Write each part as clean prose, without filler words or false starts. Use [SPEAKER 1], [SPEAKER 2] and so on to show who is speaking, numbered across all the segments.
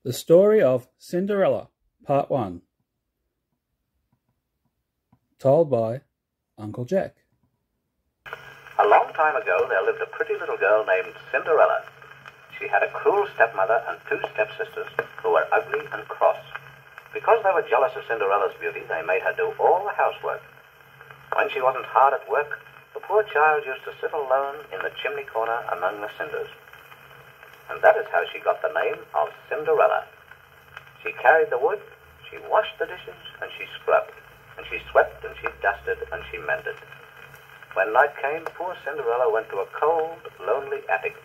[SPEAKER 1] The Story of Cinderella, Part 1. Told by Uncle Jack.
[SPEAKER 2] A long time ago, there lived a pretty little girl named Cinderella. She had a cruel stepmother and two stepsisters who were ugly and cross. Because they were jealous of Cinderella's beauty, they made her do all the housework. When she wasn't hard at work, the poor child used to sit alone in the chimney corner among the cinders. And that is how she got the name of Cinderella. She carried the wood, she washed the dishes, and she scrubbed, and she swept, and she dusted, and she mended. When night came, poor Cinderella went to a cold, lonely attic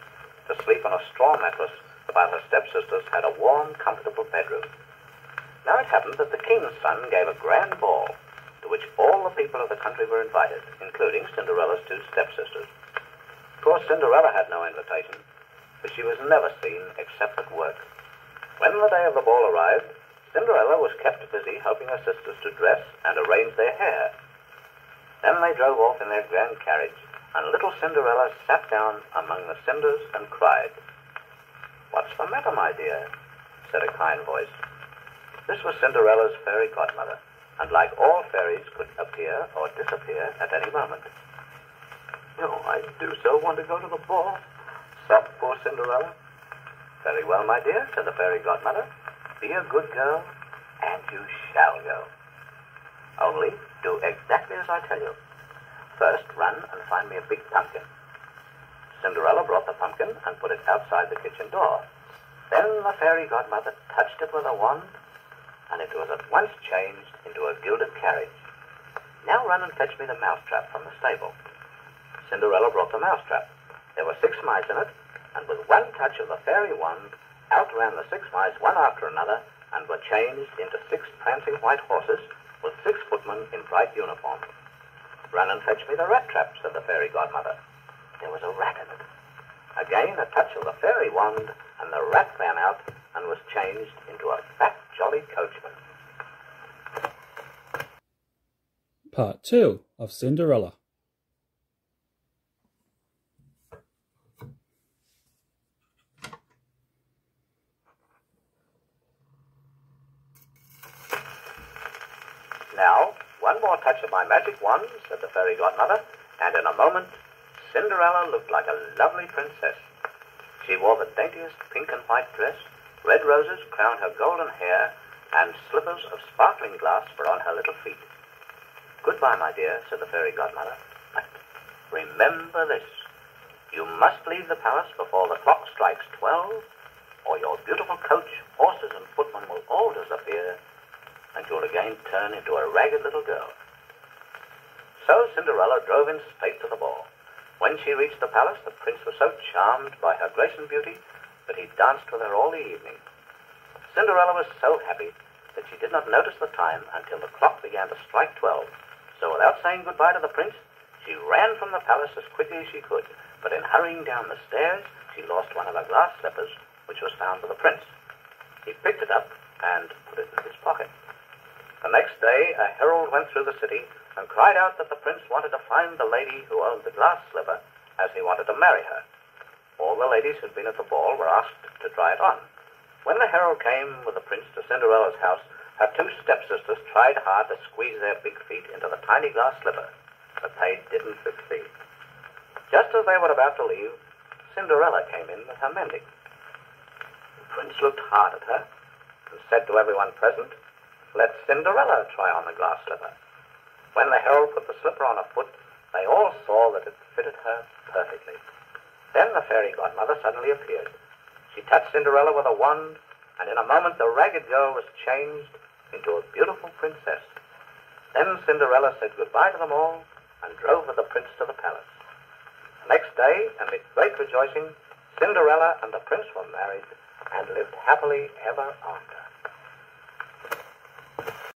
[SPEAKER 2] to sleep on a straw mattress, while her stepsisters had a warm, comfortable bedroom. Now it happened that the king's son gave a grand ball, to which all the people of the country were invited, including Cinderella's two stepsisters. Poor Cinderella had no invitation, but she was never seen except at work. When the day of the ball arrived, Cinderella was kept busy helping her sisters to dress and arrange their hair. Then they drove off in their grand carriage, and little Cinderella sat down among the cinders and cried. "What's the matter, my dear?" said a kind voice. This was Cinderella's fairy godmother, and like all fairies, could appear or disappear at any moment. "Oh, I do so want to go to the ball," sobbed poor Cinderella. "Very well, my dear," said the fairy godmother. "Be a good girl, and you shall go. Only do exactly as I tell you. First, run and find me a big pumpkin." Cinderella brought the pumpkin and put it outside the kitchen door. Then the fairy godmother touched it with a wand, and it was at once changed into a gilded carriage. "Now run and fetch me the mousetrap from the stable." Cinderella brought the mousetrap. There were 6 mice in it, and with one touch of the fairy wand, out ran the 6 mice one after another, and were changed into 6 prancing white horses, with 6 footmen in bright uniform. "Run and fetch me the rat trap," said the fairy godmother. There was a rat in it. Again a touch of the fairy wand, and the rat ran out and was changed into a fat, jolly coachman.
[SPEAKER 1] Part 2 of Cinderella.
[SPEAKER 2] "Now, one more touch of my magic wand," said the fairy godmother, and in a moment, Cinderella looked like a lovely princess. She wore the daintiest pink and white dress, red roses crowned her golden hair, and slippers of sparkling glass were on her little feet. "Goodbye, my dear," said the fairy godmother. "But remember this. You must leave the palace before the clock strikes 12, or your beautiful coach, horses, and footmen will all disappear, and you'll again turn into a ragged little girl." So Cinderella drove in state to the ball. When she reached the palace, the prince was so charmed by her grace and beauty that he danced with her all the evening. Cinderella was so happy that she did not notice the time until the clock began to strike 12. So without saying goodbye to the prince, she ran from the palace as quickly as she could. But in hurrying down the stairs, she lost one of her glass slippers, which was found with the prince. He picked it up and put it in his pocket. The next day, a herald went through the city and cried out that the prince wanted to find the lady who owned the glass slipper, as he wanted to marry her. All the ladies who'd been at the ball were asked to try it on. When the herald came with the prince to Cinderella's house, her two stepsisters tried hard to squeeze their big feet into the tiny glass slipper, but they didn't succeed. Just as they were about to leave, Cinderella came in with her mending. The prince looked hard at her and said to everyone present, "Let Cinderella try on the glass slipper." When the herald put the slipper on her foot, they all saw that it fitted her perfectly. Then the fairy godmother suddenly appeared. She touched Cinderella with a wand, and in a moment the ragged girl was changed into a beautiful princess. Then Cinderella said goodbye to them all and drove with the prince to the palace. The next day, amid great rejoicing, Cinderella and the prince were married and lived happily ever after.